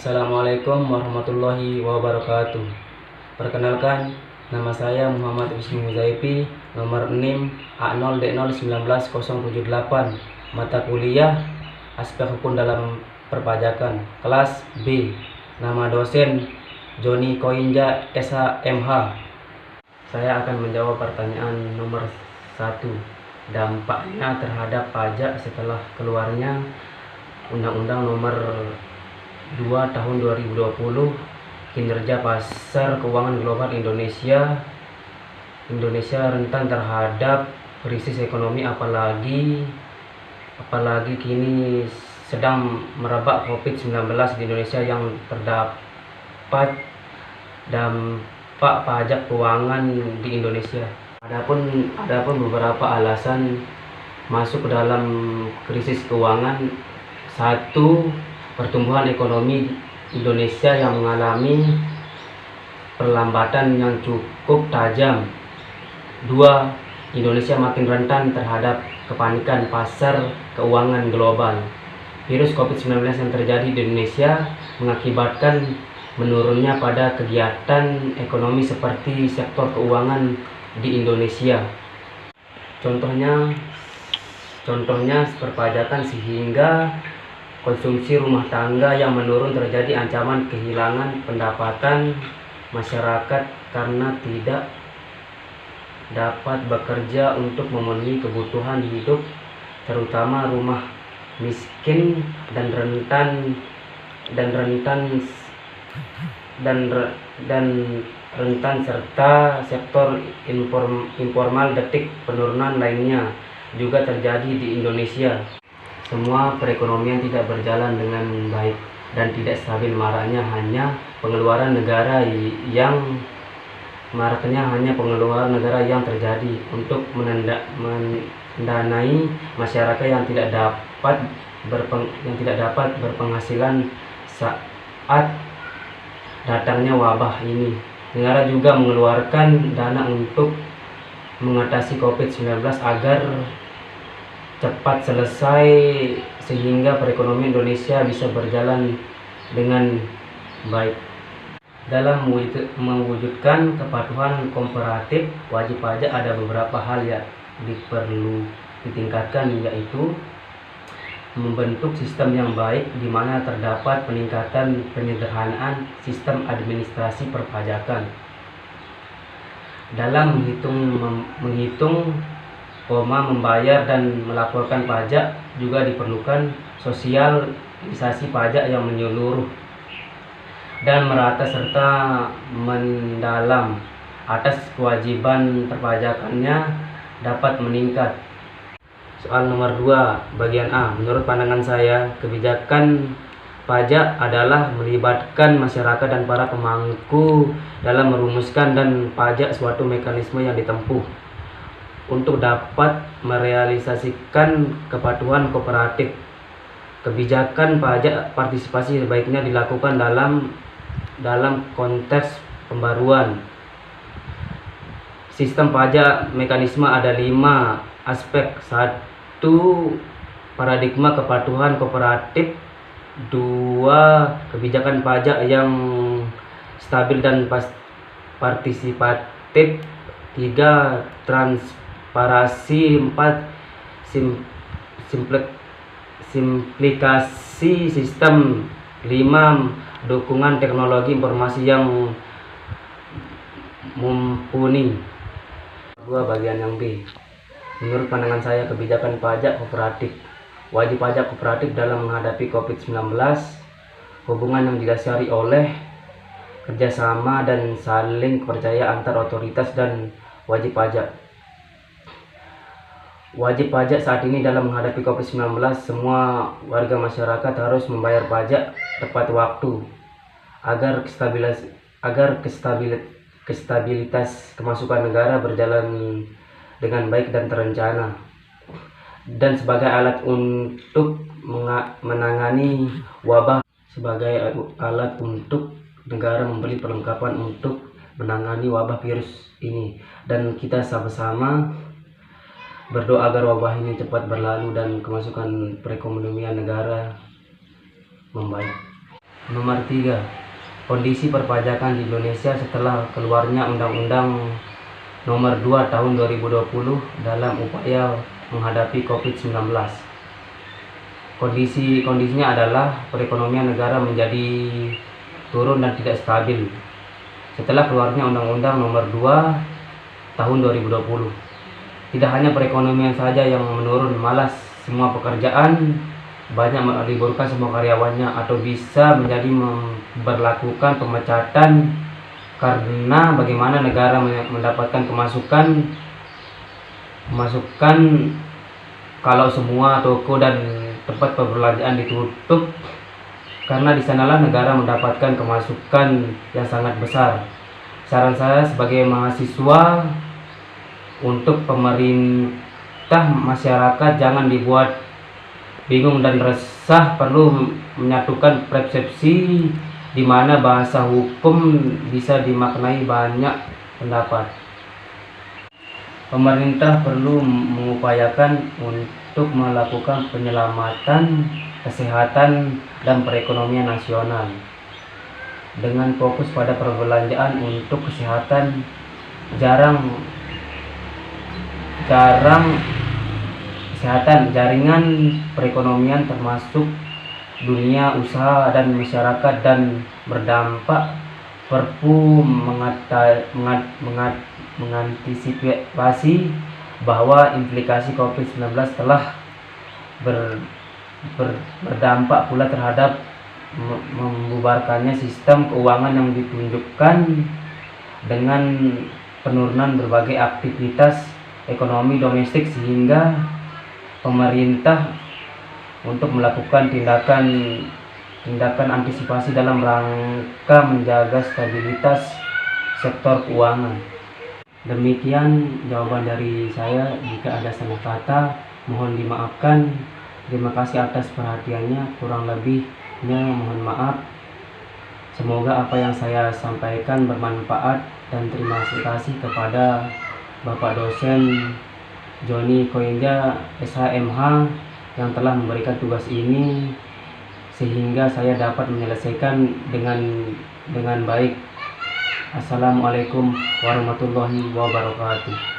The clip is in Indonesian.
Assalamualaikum warahmatullahi wabarakatuh. Perkenalkan, nama saya Muhammad Wisnu Muzaifi, nomor NIM A0D01978, mata kuliah Aspek Hukum dalam Perpajakan, kelas B. Nama dosen Joni Koinja SHMH. Saya akan menjawab pertanyaan nomor 1. Dampaknya terhadap pajak setelah keluarnya Undang-Undang nomor 2 tahun 2020 kinerja pasar keuangan global Indonesia rentan terhadap krisis ekonomi, apalagi kini sedang merebak COVID-19 di Indonesia yang terdapat dampak pajak keuangan di Indonesia. Adapun beberapa alasan masuk ke dalam krisis keuangan. 1. Pertumbuhan ekonomi Indonesia yang mengalami perlambatan yang cukup tajam. 2. Indonesia makin rentan terhadap kepanikan pasar keuangan global. Virus COVID-19 yang terjadi di Indonesia mengakibatkan menurunnya pada kegiatan ekonomi seperti sektor keuangan di Indonesia. Contohnya perpajakan, sehingga konsumsi rumah tangga yang menurun, terjadi ancaman kehilangan pendapatan masyarakat karena tidak dapat bekerja untuk memenuhi kebutuhan hidup, terutama rumah miskin dan rentan serta sektor informal. Detik penurunan lainnya juga terjadi di Indonesia. Semua perekonomian tidak berjalan dengan baik dan tidak stabil. Maraknya hanya pengeluaran negara yang terjadi untuk mendanai masyarakat yang tidak dapat berpenghasilan saat datangnya wabah ini. Negara juga mengeluarkan dana untuk mengatasi COVID-19 agar cepat selesai, sehingga perekonomian Indonesia bisa berjalan dengan baik. Dalam mewujudkan kepatuhan komparatif wajib pajak, ada beberapa hal yang perlu ditingkatkan, yaitu membentuk sistem yang baik di mana terdapat peningkatan penyederhanaan sistem administrasi perpajakan. Dalam menghitung, membayar dan melaporkan pajak juga diperlukan sosialisasi pajak yang menyeluruh dan merata serta mendalam atas kewajiban perpajakannya dapat meningkat. Soal nomor 2, bagian A. Menurut pandangan saya, kebijakan pajak adalah melibatkan masyarakat dan para pemangku dalam merumuskan dan pajak suatu mekanisme yang ditempuh untuk dapat merealisasikan kepatuhan kooperatif. Kebijakan pajak partisipasi sebaiknya dilakukan dalam konteks pembaruan sistem pajak. Mekanisme ada 5 aspek. 1. Paradigma kepatuhan kooperatif. 2. Kebijakan pajak yang stabil dan partisipatif. 3. Transparansi. 4. Simplifikasi sistem. 5. Dukungan teknologi informasi yang mumpuni. 2. Bagian yang B. Menurut pandangan saya, kebijakan pajak kooperatif. Wajib pajak kooperatif dalam menghadapi COVID-19, hubungan yang didasari oleh kerjasama dan saling percaya antar otoritas dan wajib pajak. Wajib pajak saat ini dalam menghadapi COVID-19, semua warga masyarakat harus membayar pajak tepat waktu agar kestabilitas kemasukan negara berjalan dengan baik dan terencana, dan sebagai alat untuk menangani wabah, sebagai alat untuk negara membeli perlengkapan untuk menangani wabah virus ini, dan kita sama-sama berdoa agar wabah ini cepat berlalu dan kemasukan perekonomian negara membaik. Nomor 3, kondisi perpajakan di Indonesia setelah keluarnya Undang-Undang Nomor 2 Tahun 2020 dalam upaya menghadapi COVID-19. Kondisinya adalah perekonomian negara menjadi turun dan tidak stabil setelah keluarnya Undang-Undang Nomor 2 Tahun 2020. Tidak hanya perekonomian saja yang menurun, malah semua pekerjaan, banyak meliburkan semua karyawannya atau bisa menjadi memberlakukan pemecatan karena bagaimana negara mendapatkan pemasukan kalau semua toko dan tempat perbelanjaan ditutup, karena di sanalah negara mendapatkan pemasukan yang sangat besar. Saran saya sebagai mahasiswa untuk pemerintah, masyarakat jangan dibuat bingung dan resah, perlu menyatukan persepsi di mana bahasa hukum bisa dimaknai banyak pendapat. Pemerintah perlu mengupayakan untuk melakukan penyelamatan kesehatan dan perekonomian nasional dengan fokus pada perbelanjaan untuk kesehatan. Jaringan perekonomian termasuk dunia usaha dan masyarakat dan berdampak. Perpu mengantisipasi bahwa implikasi COVID-19 telah berdampak pula terhadap membubarkannya sistem keuangan yang ditunjukkan dengan penurunan berbagai aktivitas ekonomi domestik, sehingga pemerintah untuk melakukan tindakan antisipasi dalam rangka menjaga stabilitas sektor keuangan. Demikian jawaban dari saya. Jika ada salah kata, mohon dimaafkan. Terima kasih atas perhatiannya, kurang lebihnya mohon maaf. Semoga apa yang saya sampaikan bermanfaat, dan terima kasih kepada Bapak dosen Joni Koinja SHMH yang telah memberikan tugas ini sehingga saya dapat menyelesaikan dengan baik. Assalamualaikum warahmatullahi wabarakatuh.